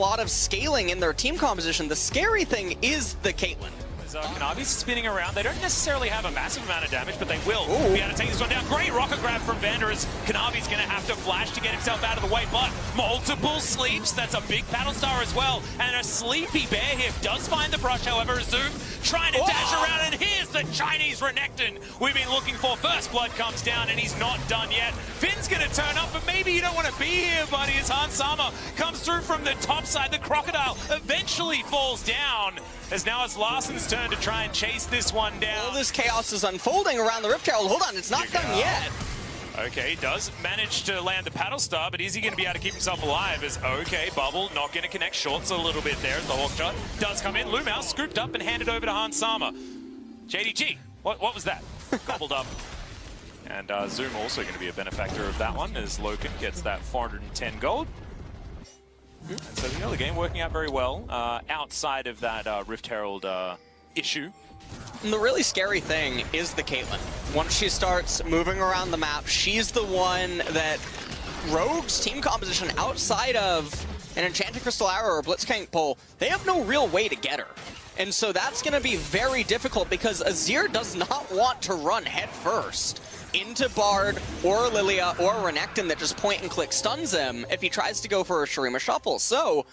lot of scaling in their team composition. The scary thing is the Caitlyn. Kanavi's spinning around. They don't necessarily have a massive amount of damage, but they will be able to take this one down. Great rocket grab from Vander as Kanavi's going to have to flash to get himself out of the way, but multiple sleeps. That's a big battle star as well. And a sleepy bear here does find the brush, however. Zoom trying to dash around, and here's the Chinese Renekton we've been looking for. First blood comes down, and he's not done yet. Finn's going to turn up, but maybe you don't want to be here, buddy, as Hans Sama comes through from the top side. The Crocodile eventually falls down, as now it's Larsson's turn to try and chase this one down. All this chaos is unfolding around the Rift Herald. Hold on, it's not done yet. Okay, he does manage to land the paddle star, but is he going to be able to keep himself alive? As okay, Bubble not going to connect, shorts a little bit there as the Hawkshot does come in. Lumao scooped up and handed over to Hans Sama. JDG, what was that? Gobbled up. And Zoom also going to be a benefactor of that one, as Loken gets that 410 gold. And so the early game working out very well outside of that Rift Herald issue. And the really scary thing is the Caitlyn. Once she starts moving around the map, she's the one that Rouge's team composition outside of an Enchanted Crystal Arrow or Blitzcrank pull, they have no real way to get her. And so that's going to be very difficult because Azir does not want to run head first into Bard or Lilia or Renekton that just point and click stuns him if he tries to go for a Shurima Shuffle. So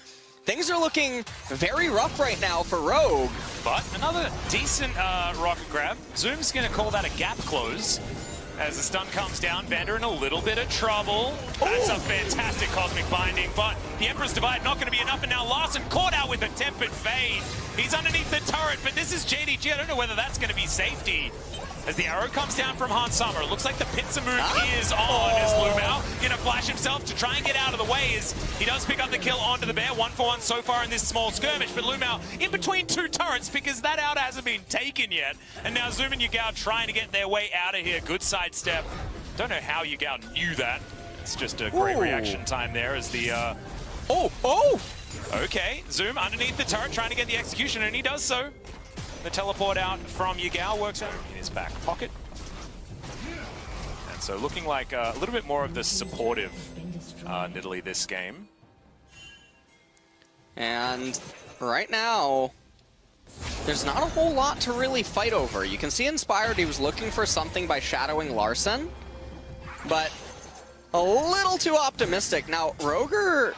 things are looking very rough right now for Rogue. But another decent rocket grab. Zoom's going to call that a gap close. As the stun comes down, Vander in a little bit of trouble. That's a fantastic Cosmic Binding, but the Emperor's Divide not going to be enough, and now Larsson caught out with a Tempered Fade. He's underneath the turret, but this is JDG. I don't know whether that's going to be safety. As the arrow comes down from Hans Sama, it looks like the pincer move is on as Lumao going to flash himself to try and get out of the way as he does pick up the kill onto the bear. 1-for-1 so far in this small skirmish, but Lumao in between two turrets because that out hasn't been taken yet. And now Zoom and Yagao trying to get their way out of here. Good sidestep. Don't know how Yagao knew that. It's just a great reaction time there as the... Okay, Zoom underneath the turret trying to get the execution, and he does so. The teleport out from Yagao works out in his back pocket. And so looking like a little bit more of the supportive Nidalee this game. And right now, there's not a whole lot to really fight over. You can see Inspired, he was looking for something by shadowing Larssen, but a little too optimistic. Now, Roger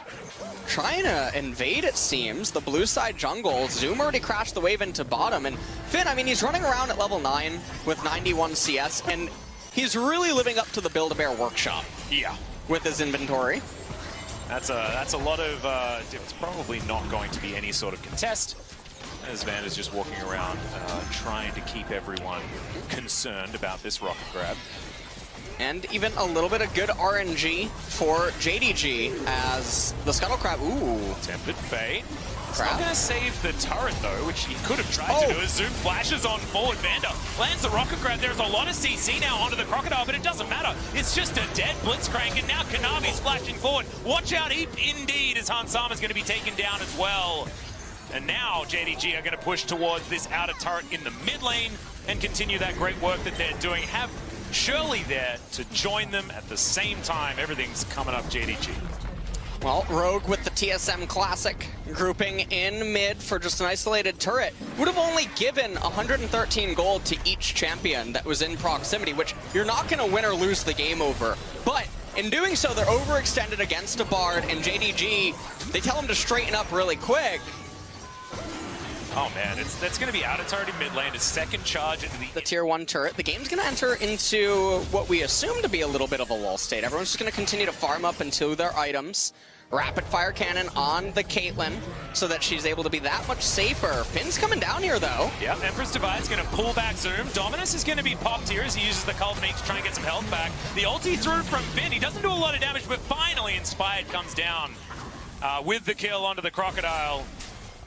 trying to invade, it seems, the blue side jungle. Zoom already crashed the wave into bottom, and Finn, I mean, he's running around at level 9 with 91 CS, and he's really living up to the Build-A-Bear workshop. Yeah. With his inventory. That's a lot of, it's probably not going to be any sort of contest, as Van is just walking around trying to keep everyone concerned about this rocket grab. And even a little bit of good RNG for JDG as the Scuttle Crab, Tempered Fate. He's not going to save the turret though, which he could have tried to do as Zoom flashes on forward. Vander lands the rocket grab. There's a lot of CC now onto the Crocodile, but it doesn't matter. It's just a dead Blitzcrank, and now Kanavi's flashing forward. Watch out, indeed, as Hans Sama is going to be taken down as well. And now JDG are going to push towards this outer turret in the mid lane and continue that great work that they're doing. Have Shirley there to join them at the same time. Everything's coming up JDG. Well, Rogue with the TSM Classic grouping in mid for just an isolated turret would have only given 113 gold to each champion that was in proximity, which you're not going to win or lose the game over. But in doing so, they're overextended against a Bard, and JDG, they tell him to straighten up really quick. Oh man, that's going to be out of turret in mid lane. His second charge into the tier 1 turret. The game's going to enter into what we assume to be a little bit of a lull state. Everyone's just going to continue to farm up into their items. Rapid fire cannon on the Caitlyn so that she's able to be that much safer. Finn's coming down here though. Yeah, Emperor's Divide's going to pull back Zoom. Dominus is going to be popped here as he uses the Culminate to try and get some health back. The ulti through from Finn. He doesn't do a lot of damage, but finally Inspired comes down with the kill onto the Crocodile.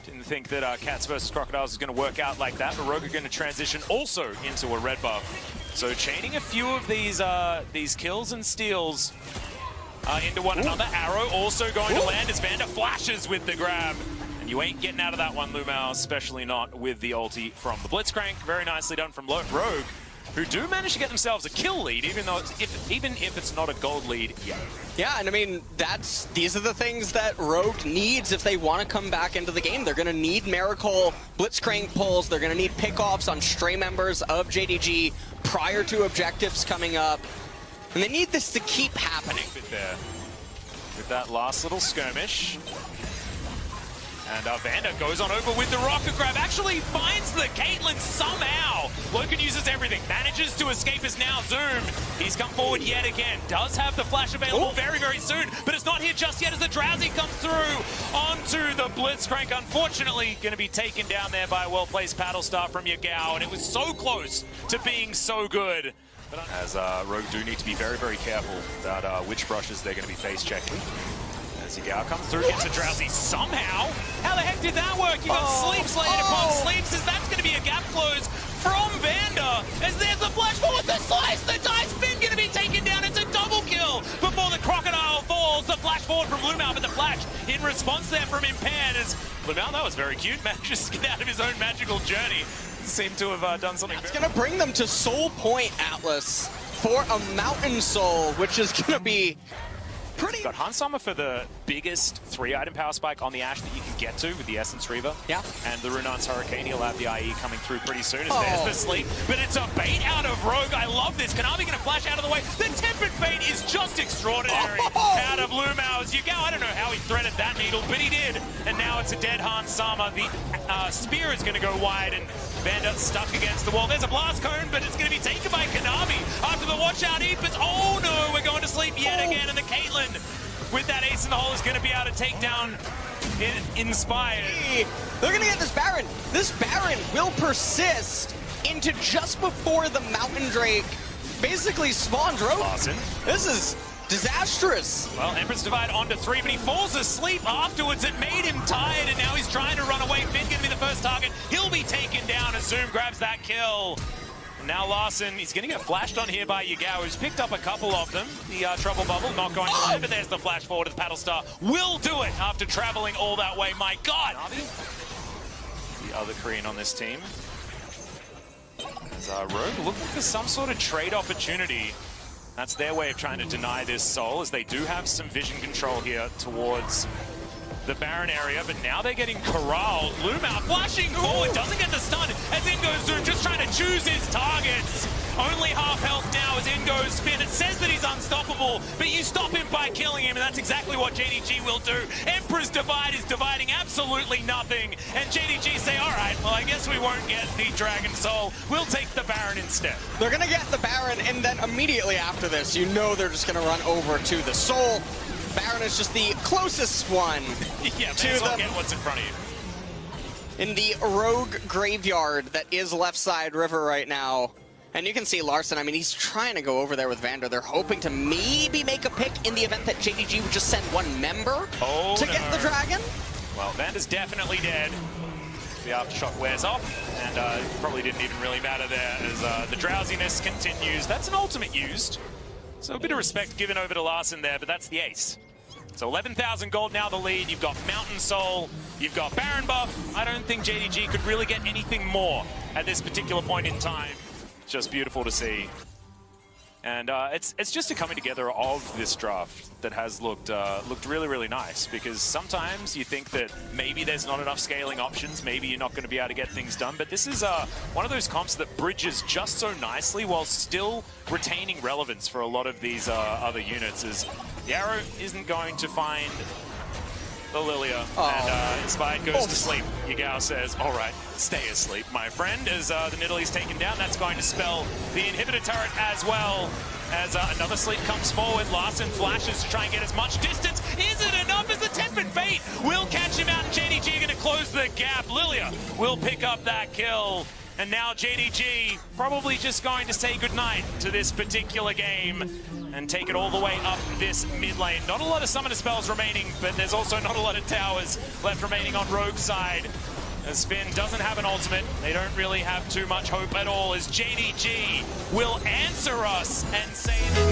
Didn't think that Cats versus Crocodiles is going to work out like that, but Rogue are going to transition also into a red buff. So chaining a few of these kills and steals into one another. Arrow also going to land as Vander flashes with the grab. And you ain't getting out of that one, Lumao, especially not with the ulti from the Blitzcrank. Very nicely done from Rogue, who do manage to get themselves a kill lead, even though if even if it's not a gold lead yet. Yeah, and I mean, these are the things that Rogue needs if they want to come back into the game. They're going to need Miracle Blitzcrank pulls. They're going to need pickoffs on stray members of JDG prior to objectives coming up. And they need this to keep happening. There with that last little skirmish. And Vander goes on over with the rocket grab, actually finds the Caitlyn somehow. Logan uses everything, manages to escape as now Zoom. He's come forward yet again, does have the flash available very, very soon, but it's not here just yet as the Drowsy comes through onto the Blitzcrank. Unfortunately, going to be taken down there by a well-placed paddle star from Yagao, and it was so close to being so good. As Rogue do need to be very, very careful about which brushes they're going to be face checking. As Yagao comes through, gets a Drowsy somehow. How the heck did that work? You got Sleeps laid upon Sleeps, as that's going to be a gap close from Vander. As there's a flash forward, the slice, the dice spin going to be taken down. It's a double kill before the Crocodile falls. The flash forward from Lumao, but the flash in response there from Impaired. As Lumao, that was very cute, manages to get out of his own magical journey. Seemed to have done something. It's going to bring them to Soul Point, Atlas, for a Mountain Soul, which is going to be pretty... Got Hansama for the biggest 3-item power spike on the Ashe that you can get to with the Essence Reaver. Yeah. And the Runan's Hurricane, he'll have the IE coming through pretty soon as there's the sleep. But it's a bait out of Rogue. I love this. Konami going to flash out of the way. The Tempered Fate is just extraordinary out of Lumao. As Yagao, I don't know how he threaded that needle, but he did. And now it's a dead Hansama. The spear is going to go wide, and Vander stuck against the wall. There's a blast cone, but it's going to be taken by Konami after the watch out Eepers. Oh no, we're going to sleep yet again, and the Caitlyn with that ace in the hole is going to be able to take down Inspired. They're going to get this Baron. This Baron will persist into just before the Mountain Drake basically spawns Rogue. Awesome. This is disastrous. Well, Empress Divide onto 3, but he falls asleep afterwards. It made him tired, and now he's trying to run away. Finn going to be the first target. He'll be taken down as Zoom grabs that kill. And now Larson, he's going to get flashed on here by Yagao, who's picked up a couple of them. The Trouble Bubble not going to land, but there's the flash forward of the Paddle Star. Will do it after traveling all that way. My God! The other Korean on this team. As Rogue looking for some sort of trade opportunity. That's their way of trying to deny this soul, as they do have some vision control here towards the Baron area, but now they're getting corralled. Lumao flashing forward, doesn't get the stun, as in goes Zoom, just trying to choose his targets. Only half health now as in goes Spin. It says that he's unstoppable, but you stop him by killing him, and that's exactly what JDG will do. Emperor's Divide is dividing absolutely nothing, and JDG say, all right, well, I guess we won't get the Dragon Soul. We'll take the Baron instead. They're going to get the Baron, and then immediately after this, you know they're just going to run over to the Soul. Baron is just the closest one yeah, to get what's in front of you. In the Rogue graveyard that is left side river right now. And you can see Larson, I mean, he's trying to go over there with Vander. They're hoping to maybe make a pick in the event that JDG would just send one member to get the dragon. Well, Vander's definitely dead. The aftershock wears off, and probably didn't even really matter there as the drowsiness continues. That's an ultimate used. So a bit of respect given over to Larson there, but that's the ace. So 11,000 gold now the lead. You've got Mountain Soul, you've got Baron buff. I don't think JDG could really get anything more at this particular point in time. Just beautiful to see. And it's just a coming together of this draft that has looked really, really nice, because sometimes you think that maybe there's not enough scaling options, maybe you're not going to be able to get things done, but this is one of those comps that bridges just so nicely while still retaining relevance for a lot of these other units, as the Arrow isn't going to find the Lilia, and Inspired goes to sleep. Yagao says, all right, stay asleep, my friend, as the Nidalee's taken down. That's going to spell the inhibitor turret as well, as another sleep comes forward. Larson flashes to try and get as much distance. Is it enough? As the Tempered Fate will catch him out, and JDG going to close the gap. Lilia will pick up that kill. And now JDG probably just going to say goodnight to this particular game and take it all the way up this mid lane. Not a lot of summoner spells remaining, but there's also not a lot of towers left remaining on Rogue's side. As Finn doesn't have an ultimate, they don't really have too much hope at all, as JDG will answer us and say that